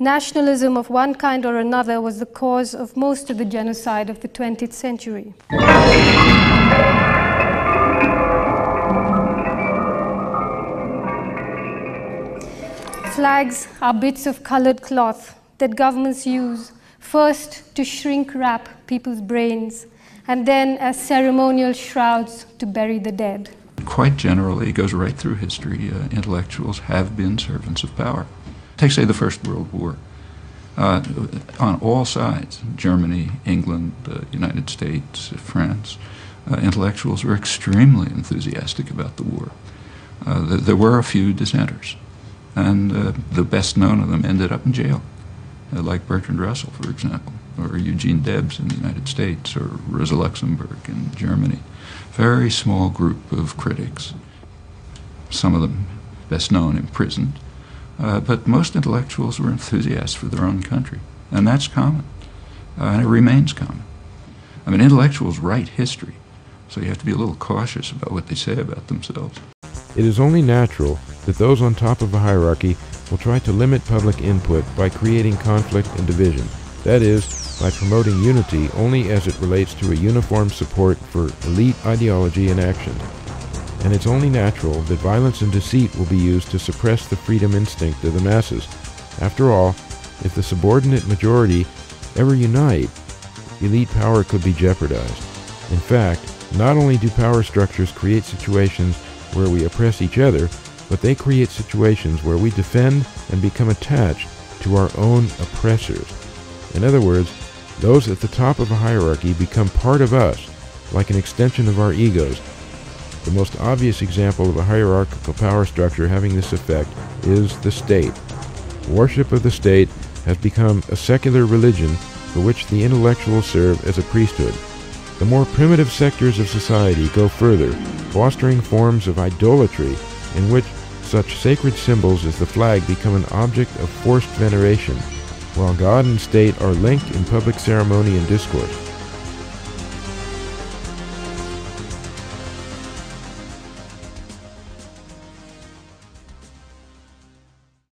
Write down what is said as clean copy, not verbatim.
nationalism of one kind or another was the cause of most of the genocide of the 20th century. Flags are bits of colored cloth that governments use first to shrink wrap people's brains and then as ceremonial shrouds to bury the dead. Quite generally, it goes right through history, intellectuals have been servants of power. Take, say, the First World War. On all sides, Germany, England, the United States, France, intellectuals were extremely enthusiastic about the war. There were a few dissenters, and the best known of them ended up in jail, like Bertrand Russell, for example, or Eugene Debs in the United States, or Rosa Luxemburg in Germany. Very small group of critics, some of them best known imprisoned, but most intellectuals were enthusiasts for their own country, and that's common, and it remains common. I mean, intellectuals write history, so you have to be a little cautious about what they say about themselves. It is only natural that those on top of a hierarchy will try to limit public input by creating conflict and division. That is, by promoting unity only as it relates to a uniform support for elite ideology and action. And it's only natural that violence and deceit will be used to suppress the freedom instinct of the masses. After all, if the subordinate majority ever unite, elite power could be jeopardized. In fact, not only do power structures create situations where we oppress each other, but they create situations where we defend and become attached to our own oppressors. In other words, those at the top of a hierarchy become part of us, like an extension of our egos. The most obvious example of a hierarchical power structure having this effect is the state. Worship of the state has become a secular religion for which the intellectuals serve as a priesthood. The more primitive sectors of society go further, fostering forms of idolatry in which such sacred symbols as the flag become an object of forced veneration, while God and state are linked in public ceremony and discourse.